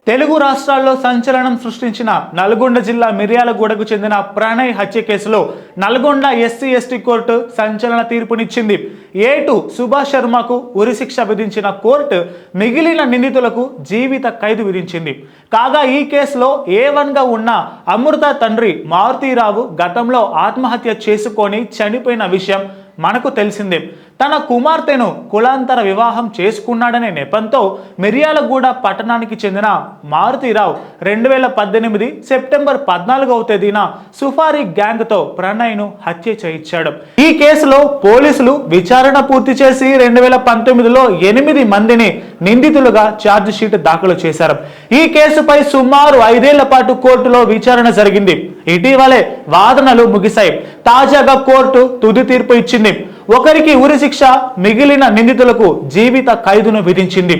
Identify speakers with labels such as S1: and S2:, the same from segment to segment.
S1: తెలుగు రాష్ట్రాల్లో సంచలనం సృష్టించిన నల్గొండ జిల్లా మిర్యాలగూడకు చెందిన ప్రణయ్ హత్య కేసులో నల్గొండ ఎస్సీ/ఎస్టీ కోర్టు సంచలన తీర్పునిచ్చింది. A2 సుభాష్ శర్మకు ఉరిశిక్ష విధించిన కోర్టు మిగిలిన నిందితులకు జీవిత ఖైదు విధించింది. కాగా ఈ కేసులో A1గా ఉన్న అమృత తండ్రి మారుతీరావు గతంలో ఆత్మహత్య చేసుకొని చనిపోయిన విషయం మనకు తెలిసిందే. తన కుమార్తెను కులాంతర వివాహం చేసుకున్నాడనే నెపంతో మిర్యాలగూడ పట్టణానికి చెందిన మారుతీరావు 2018 సెప్టెంబర్ 14వ తేదీన సుఫారీ గ్యాంగ్తో ప్రణయ్ను హత్య చేయించాడు. ఈ కేసులో పోలీసులు విచారణ పూర్తి చేసి 2019లో 8 మందిని నిందితులుగా ఛార్జ్ షీట్ దాఖలు చేశారు. ఈ కేసుపై సుమారు 5 ఏళ్ల పాటు కోర్టులో విచారణ జరిగింది. ఇటీవలే వాదనలు ముగిశాయి. తాజాగా కోర్టు తుది తీర్పు ఇచ్చింది. ఒకరికి ఉరిశిక్ష, మిగిలిన నిందితులకు జీవిత ఖైదును విధించింది.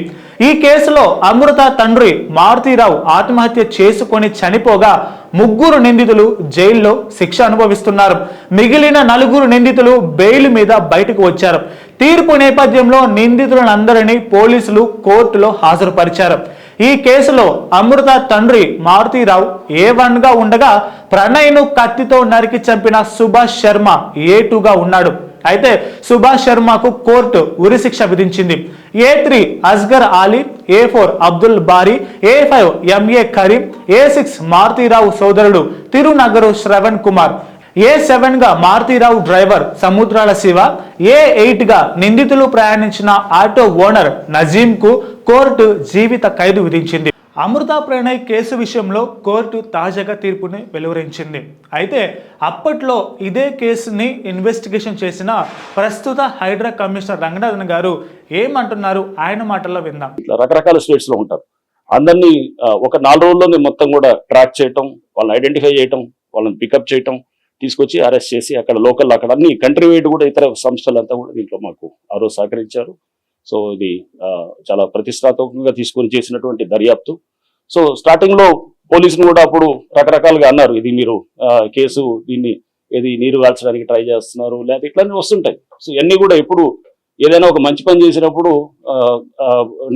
S1: ఈ కేసులో అమృత తండ్రి మారుతీరావు ఆత్మహత్య చేసుకొని చనిపోగా 3 నిందితులు జైల్లో శిక్ష అనుభవిస్తున్నారు. మిగిలిన 4 నిందితులు బెయిల్ మీద బయటకు వచ్చారు. తీర్పు నేపథ్యంలో నిందితులందరినీ పోలీసులు కోర్టులో హాజరుపరిచారు. ఈ కేసులో అమృత తండ్రి మారుతీరావు A1గా ఉండగా ప్రణయ్ను కత్తితో నరికి చంపిన సుభాష్ శర్మ A2గా ఉన్నాడు. అయితే సుభాష్ శర్మకు కోర్టు ఉరిశిక్ష విధించింది. A3 అస్గర్ అలీ, A4 అబ్దుల్ బారీ, A5 MA Karim, A6 Maruthi Rao సోదరుడు తిరునగరు శ్రవణ్ కుమార్, A7గా మారుతీరావు డ్రైవర్ సముద్రాల శివ, A8గా నిందితులు ప్రయాణించిన ఆటో ఓనర్ నజీంకు కోర్టు జీవిత ఖైదు విధించింది. అమృత ప్రణయ్ కేసు విషయంలో కోర్టు తాజాగా తీర్పుని వెలువరించింది. అయితే అప్పట్లో ఇదే కేసుని ఇన్వెస్టిగేషన్ చేసిన ప్రస్తుత హైడ్రా కమిషనర్ రంగనాథన్ గారు ఏమంటున్నారు, ఆయన మాటల్లో విందాం.
S2: రకరకాల స్టేట్స్ లో ఉంటారు. అందరినీ ఒక 4 రోజుల్లోనే మొత్తం కూడా ట్రాక్ చేయటం, వాళ్ళని ఐడెంటిఫై చేయటం, వాళ్ళని పికప్ చేయటం, తీసుకొచ్చి అరెస్ట్ చేసి అక్కడ లోకల్ అక్కడ అన్ని కంట్రీ వైడ్ కూడా ఇతర సంస్థలంతా కూడా దీంట్లో మాకు ఆ రోజు సహకరించారు. సో ఇది చాలా ప్రతిష్టాత్మకంగా తీసుకొని చేసినటువంటి దర్యాప్తు. సో స్టార్టింగ్ లో పోలీసులు కూడా అప్పుడు రకరకాలుగా అన్నారు, ఇది మీరు కేసు దీన్ని ఏది నీరు కాల్చడానికి ట్రై చేస్తున్నారు, లేదా ఇట్లానే వస్తుంటాయి. సో ఇవన్నీ కూడా ఎప్పుడు ఏదైనా ఒక మంచి పని చేసినప్పుడు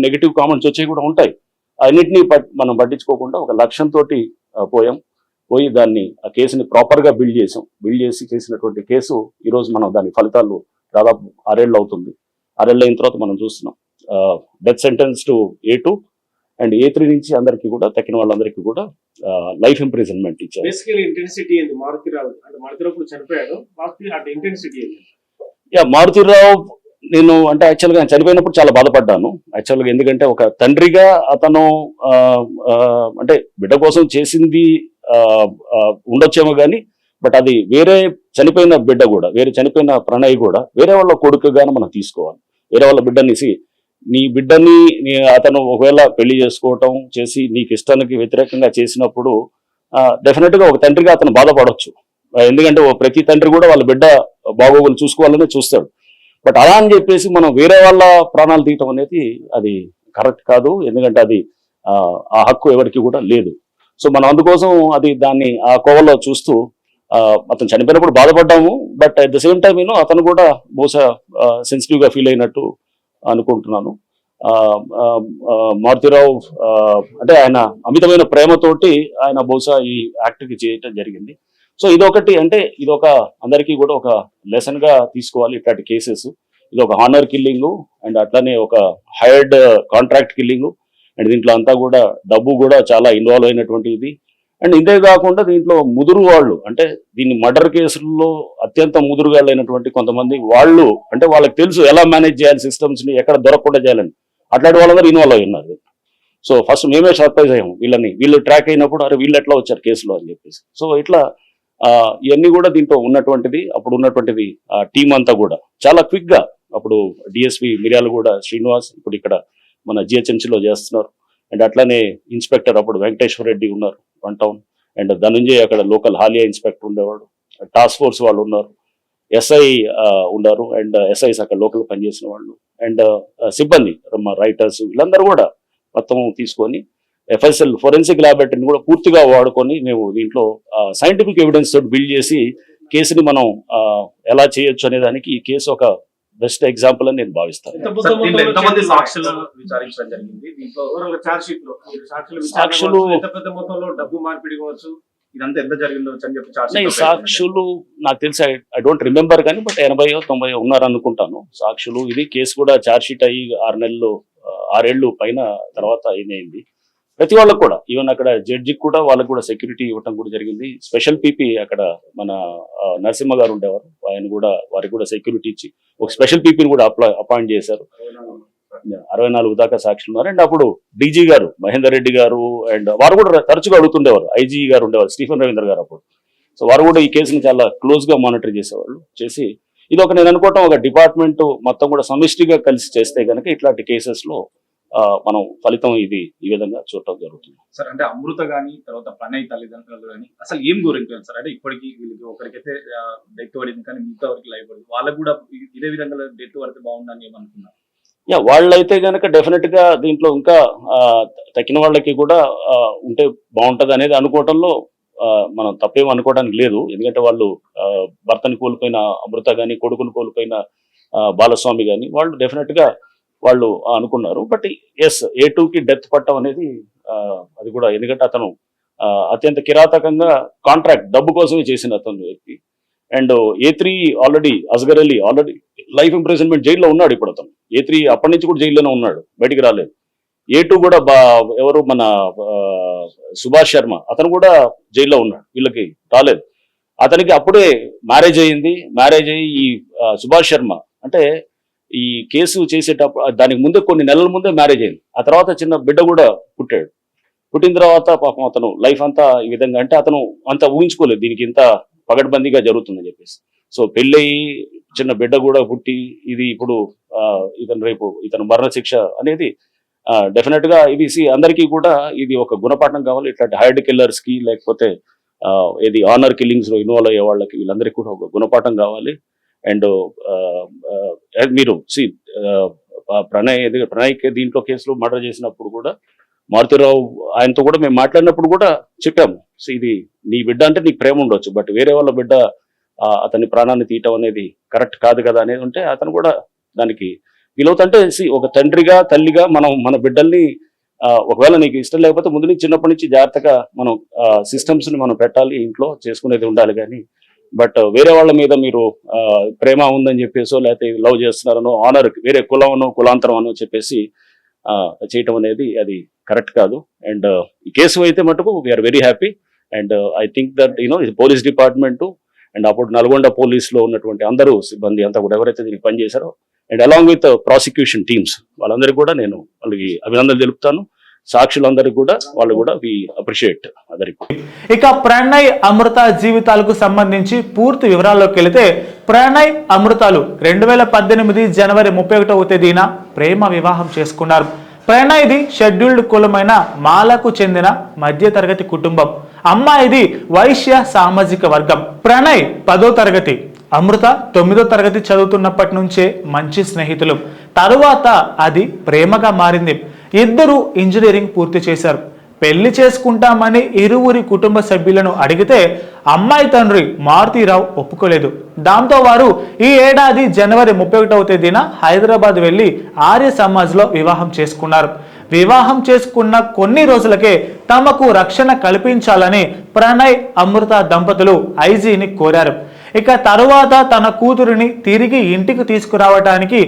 S2: నెగిటివ్ కామెంట్స్ వచ్చేవి కూడా ఉంటాయి. అన్నింటినీ మనం పట్టించుకోకుండా ఒక లక్ష్యంతో పోయి దాన్ని ఆ కేసుని ప్రాపర్గా బిల్డ్ చేసి చేసినటువంటి కేసు ఈరోజు మనం దాని ఫలితాలు దాదాపు 6 ఏళ్ళు అవుతుంది. 6 ఏళ్ళు అయిన తర్వాత మనం చూస్తున్నాం death sentence to A2 and A3 నుంచి అందరికీ కూడా తక్కిన వాళ్ళందరికీ కూడా లైఫ్ ఇంప్రిజన్మెంట్ ఇచ్చారు. మారుతీరావు నేను అంటే యాక్చువల్గా చనిపోయినప్పుడు చాలా బాధపడ్డాను యాక్చువల్గా. ఎందుకంటే ఒక తండ్రిగా అతను అంటే బిడ్డ కోసం చేసింది ఉండొచ్చేమో కానీ, బట్ అది వేరే చనిపోయిన బిడ్డ కూడా, వేరే చనిపోయిన ప్రణయ్ కూడా వేరే వాళ్ళ కొడుకుగానే మనం తీసుకోవాలి. వేరే వాళ్ళ బిడ్డని నీ బిడ్డని అతను ఒకవేళ పెళ్లి చేసుకోవటం చేసి నీకు ఇష్టానికి వ్యతిరేకంగా చేసినప్పుడు డెఫినెట్గా ఒక తండ్రిగా అతను బాధపడవచ్చు. ఎందుకంటే ప్రతి తండ్రి కూడా వాళ్ళ బిడ్డ బాగోగులు చూసుకోవాలని చూస్తాడు. బట్ అలా అని చెప్పేసి మనం వేరే వాళ్ళ ప్రాణాలు తీయటం అనేది అది కరెక్ట్ కాదు. ఎందుకంటే అది ఆ హక్కు ఎవరికి కూడా లేదు. సో మనం అందుకోసం అది దాన్ని ఆ కోవలో చూస్తూ అతను చనిపోయినప్పుడు బాధపడ్డాము. But at the same time అతను కూడా బహుశా సెన్సిటివ్గా ఫీల్ అయినట్టు అనుకుంటున్నాను. మారుతీరావు అంటే ఆయన అమితమైన ప్రేమతోటి ఆయన బహుశా ఈ యాక్ట్కి చేయటం జరిగింది. సో ఇదొకటి అంటే ఇదొక అందరికీ కూడా ఒక లెసన్ గా తీసుకోవాలి ఇట్లాంటి కేసెస్. ఇది ఒక హానర్ కిల్లింగ్ అండ్ అట్లానే ఒక హైర్డ్ కాంట్రాక్ట్ కిల్లింగ్ అండ్ దీంట్లో అంతా కూడా డబ్బు కూడా చాలా ఇన్వాల్వ్ అయినటువంటి ఇది. అండ్ ఇంతే కాకుండా దీంట్లో ముదురు వాళ్ళు అంటే దీన్ని మర్డర్ కేసుల్లో అత్యంత ముదురుగాళ్ళు అయినటువంటి కొంతమంది వాళ్ళు అంటే వాళ్ళకి తెలుసు ఎలా మేనేజ్ చేయాలి సిస్టమ్స్ ని, ఎక్కడ దొరకకుండా చేయాలని, అట్లాంటి వాళ్ళందరూ ఇన్వాల్వ్ అయి ఉన్నారు. సో ఫస్ట్ మేమే సర్ప్రైజ్ అయ్యాము వీళ్ళు ట్రాక్ అయినప్పుడు అరే వీళ్ళు ఎట్లా వచ్చారు కేసులో అని చెప్పేసి. సో ఇట్లా ఇవన్నీ కూడా దీంట్లో ఉన్నటువంటిది. అప్పుడు ఉన్నటువంటిది టీం అంతా కూడా చాలా క్విక్ గా అప్పుడు డిఎస్పీ మిర్యాలగూడ శ్రీనివాస్ ఇప్పుడు ఇక్కడ మన జిహెచ్ఎంసీలో చేస్తున్నారు. అండ్ అట్లానే ఇన్స్పెక్టర్ అప్పుడు వెంకటేశ్వర రెడ్డి ఉన్నారు 1 టౌన్, అండ్ ధనుంజయ్ అక్కడ లోకల్ హాలియా ఇన్స్పెక్టర్ ఉండేవాడు, టాస్క్ ఫోర్స్ వాళ్ళు ఉన్నారు, ఎస్ఐ ఉన్నారు, అండ్ ఎస్ఐస్ అక్కడ లోకల్ పనిచేసిన వాళ్ళు, అండ్ సిబ్బంది రైటర్స్ వీళ్ళందరూ కూడా మొత్తం తీసుకొని FSL ఫోరెన్సిక్ ల్యాబొరేటరీని కూడా పూర్తిగా వాడుకొని మేము దీంట్లో సైంటిఫిక్ ఎవిడెన్స్ తోటి బిల్డ్ చేసి కేసుని మనం ఎలా చేయొచ్చు అనే దానికి ఈ కేసు ఒక బెస్ట్ ఎగ్జాంపుల్ అని నేను భావిస్తాను.
S3: ఎంతమంది సాక్షులను విచారించడం జరిగింది దీంట్లో చార్జ్ షీట్ లో
S2: సాక్షులు
S3: ఎంత పెద్ద మొత్తంలో డబ్బు మార్పిడి కావచ్చు ఇదంతా ఎంత జరిగిందో అని చెప్పి చార్జ్ షీట్
S2: సాక్షులు నాకు తెలిసి ఐ డోంట్ రిమెంబర్ కానీ బట్ 80-90 ఉన్నారు అనుకుంటాను సాక్షులు. ఇది కేసు కూడా చార్జ్ షీట్ అయ్యి 6 ఏళ్ళు పైన తర్వాత అయింది. ప్రతి వాళ్ళకు కూడా ఈవెన్ అక్కడ జడ్జికి కూడా వాళ్ళకు కూడా సెక్యూరిటీ ఇవ్వటం కూడా జరిగింది. స్పెషల్ పీపీ అక్కడ మన నరసింహ గారు ఉండేవారు, ఆయన కూడా వారికి కూడా సెక్యూరిటీ ఇచ్చి ఒక స్పెషల్ పీపీని కూడా అపాయింట్ చేశారు. 64 దాకా సాక్షులు ఉన్నారు. అండ్ అప్పుడు డీజీ గారు మహేందర్ రెడ్డి గారు అండ్ వారు కూడా తరచుగా అడుగుతుండేవారు. ఐజీ గారు ఉండేవారు స్టీఫెన్ రవీంద్ర గారు అప్పుడు. సో వారు కూడా ఈ కేసుని చాలా క్లోజ్ గా మానిటర్ చేసేవాళ్ళు. చేసి ఇది ఒక నేను అనుకోవటం ఒక డిపార్ట్మెంట్ మొత్తం కూడా సమిష్టిగా కలిసి చేస్తే కనుక ఇట్లాంటి కేసెస్ లో మనం ఫలితం ఇది ఈ విధంగా చూడటం జరుగుతుంది.
S3: సార్ అంటే అమృత గానీ తర్వాత ప్రణయ్ తల్లిదండ్రులు కానీ అసలు ఏం గురైపోయింది సార్? అంటే ఇప్పటికి వీళ్ళకి ఒకరికైతే డెత్ పడింది కానీ మిగతా వరకు లైవ్ పడింది, వాళ్ళకు కూడా ఇదే విధంగా డెత్ పడితే బాగుందని ఏమనుకున్నారు?
S2: వాళ్ళైతే కనుక డెఫినెట్ గా దీంట్లో ఇంకా తక్కిన వాళ్ళకి కూడా ఉంటే బాగుంటది అనేది అనుకోవటంలో మనం తప్పేం అనుకోవడానికి లేదు. ఎందుకంటే వాళ్ళు భర్తని కోల్పోయిన అమృత గాని కొడుకుని కోల్పోయిన బాలస్వామి గాని వాళ్ళు డెఫినెట్ గా వాళ్ళు అనుకున్నారు. బట్ ఎస్ A2కి డెత్ పట్టడం అనేది అది కూడా ఎందుకంటే అతను అత్యంత కిరాతకంగా కాంట్రాక్ట్ డబ్బు కోసమే చేసిన అతను వ్యక్తి. And A3 already Asgar Ali already life imprisonment జైల్లో ఉన్నాడు. ఇప్పుడు అతను A3 అప్పటి నుంచి కూడా జైల్లోనే ఉన్నాడు, బయటికి రాలేదు. A2 కూడా ఎవరు మన సుభాష్ శర్మ అతను కూడా జైల్లో ఉన్నాడు, వీళ్ళకి రాలేదు. అతనికి అప్పుడే మ్యారేజ్ అయ్యింది. మ్యారేజ్ అయ్యి ఈ సుభాష్ శర్మ అంటే ఈ కేసు చేసేటప్పుడు దానికి ముందే కొన్ని నెలల ముందే మ్యారేజ్ అయింది. ఆ తర్వాత చిన్న బిడ్డ కూడా పుట్టాడు. పుట్టిన తర్వాత పాపం అతను లైఫ్ అంతా ఈ విధంగా అంటే అతను అంత ఊహించుకోలేదు దీనికి ఇంత పగడ్బందీగా జరుగుతుందని చెప్పేసి. సో పెళ్ళయి చిన్న బిడ్డ కూడా పుట్టి ఇది ఇప్పుడు ఇతను మరణశిక్ష అనేది డెఫినెట్ గా ఇది అందరికీ కూడా ఇది ఒక గుణపాఠం కావాలి. ఇట్లాంటి హైర్డ్ కిల్లర్స్ కి లేకపోతే ఇది ఆనర్ కిల్లింగ్స్ లో ఇన్వాల్వ్ అయ్యే వాళ్ళకి వీళ్ళందరికీ కూడా ఒక గుణపాఠం కావాలి. అండ్ మీరు ప్రణయ్కి దీంట్లో కేసులో మర్డర్ చేసినప్పుడు కూడా మారుతిరావు ఆయనతో కూడా మేము మాట్లాడినప్పుడు కూడా చెప్పాము, సో ఇది నీ బిడ్డ అంటే నీకు ప్రేమ ఉండొచ్చు, బట్ వేరే వాళ్ళ బిడ్డ అతని ప్రాణాన్ని తీయటం అనేది కరెక్ట్ కాదు కదా అనేది ఉంటే అతను కూడా దానికి వీలవుతుంటే ఒక తండ్రిగా తల్లిగా మనం మన బిడ్డల్ని ఒకవేళ నీకు ఇష్టం లేకపోతే ముందు నుంచి చిన్నప్పటి నుంచి జాగ్రత్తగా మనం సిస్టమ్స్ ని మనం పెట్టాలి, ఇంట్లో చేసుకునేది ఉండాలి. కానీ బట్ వేరే వాళ్ళ మీద మీరు ప్రేమ ఉందని చెప్పేసో లేకపోతే లవ్ చేస్తున్నారనో ఆనర్ వేరే కులమనో కులాంతరం అనో చెప్పేసి చేయటం అనేది అది కరెక్ట్ కాదు. అండ్ ఈ కేసు అయితే మటుకు we are very happy. And I think that ఇది పోలీస్ డిపార్ట్మెంట్ అండ్ అప్పుడు నల్గొండ పోలీసులో ఉన్నటువంటి అందరూ సిబ్బంది అంతా కూడా ఎవరైతే దీనికి పనిచేశారో and along with prosecution teams వాళ్ళందరికీ కూడా నేను వాళ్ళకి అభినందనలు తెలుపుతాను. సాక్షులందరికీ కూడా వాళ్ళు కూడా వి అప్రిషియేట్ అందరికీ.
S1: ఇక ప్రణయ్ అమృత జీవితాలకు సంబంధించి పూర్తి వివరాల్లోకి వెళితే ప్రణయ్ అమృతాలు 2018 జనవరి 31వ తేదీన ప్రేమ వివాహం చేసుకున్నారు. ప్రణయ్ది షెడ్యూల్డ్ కులమైన మాలకు చెందిన మధ్యతరగతి కుటుంబం. అమ్మాయిది వైశ్య సామాజిక వర్గం. ప్రణయ్ 10వ తరగతి, అమృత 9వ తరగతి చదువుతున్నప్పటి నుంచే మంచి స్నేహితులు. తరువాత అది ప్రేమగా మారింది. ఇద్దరు ఇంజనీరింగ్ పూర్తి చేశారు. పెళ్లి చేసుకుంటామని ఇరువురి కుటుంబ సభ్యులను అడిగితే అమ్మాయి తండ్రి మారుతీరావు ఒప్పుకోలేదు. దాంతో వారు ఈ ఏడాది జనవరి 31వ తేదీన హైదరాబాద్ వెళ్లి ఆర్య సమాజ్లో వివాహం చేసుకున్నారు. వివాహం చేసుకున్న కొన్ని రోజులకే తమకు రక్షణ కల్పించాలని ప్రణయ్ అమృత దంపతులు ఐజీని కోరారు. ఇక తరువాత తన కూతురిని తిరిగి ఇంటికి తీసుకురావడానికి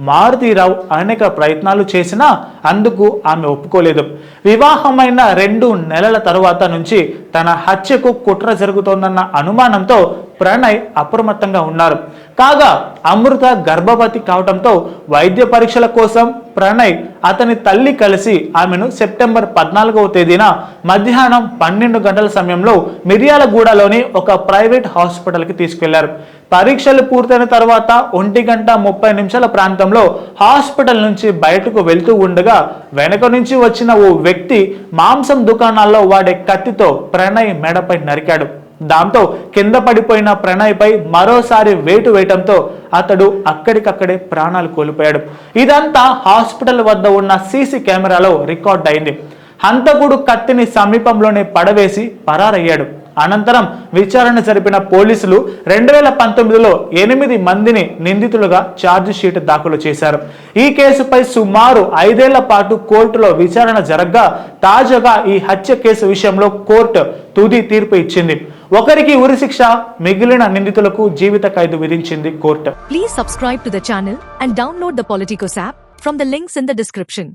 S1: మారుతీరావు అనేక ప్రయత్నాలు చేసినా అందుకు ఆమె ఒప్పుకోలేదు. వివాహమైన 2 నెలల తరువాత నుంచి తన హత్యకు కుట్ర జరుగుతోందన్న అనుమానంతో ప్రణయ్ అప్రమత్తంగా ఉన్నారు. కాగా అమృత గర్భవతి కావడంతో వైద్య పరీక్షల కోసం ప్రణయ్ అతని తల్లి కలిసి ఆమెను సెప్టెంబర్ 14వ తేదీన మధ్యాహ్నం 12 గంటల సమయంలో మిర్యాలగూడలోని ఒక ప్రైవేట్ హాస్పిటల్కి తీసుకెళ్లారు. పరీక్షలు పూర్తయిన తర్వాత 1:30 ప్రాంతంలో హాస్పిటల్ నుంచి బయటకు వెళ్తూ ఉండగా వెనక నుంచి వచ్చిన ఓ వ్యక్తి మాంసం దుకాణాల్లో వాడే కత్తితో ప్రణయ్ మెడపై నరికాడు. దాంతో కింద పడిపోయిన ప్రణయ్ పై మరోసారి వేటు వేయటంతో అతడు అక్కడికక్కడే ప్రాణాలు కోల్పోయాడు. ఇదంతా హాస్పిటల్ వద్ద ఉన్న సీసీ కెమెరాలో రికార్డ్ అయింది. హంతకుడు కత్తిని సమీపంలోనే పడవేసి పరారయ్యాడు. అనంతరం విచారణ జరిపిన పోలీసులు 2019లో 8 మందిని నిందితులుగా ఛార్జ్ షీట్ దాఖలు చేశారు. ఈ కేసుపై సుమారు 5 ఏళ్ల పాటు కోర్టులో విచారణ జరగగా తాజాగా ఈ హత్య కేసు విషయంలో కోర్టు తుది తీర్పు ఇచ్చింది. ఒకరికి ఉరిశిక్ష, మిగిలిన నిందితులకు జీవిత ఖైదు విధించింది court.
S4: Please subscribe to the channel and download the Politicos app from the links in the description.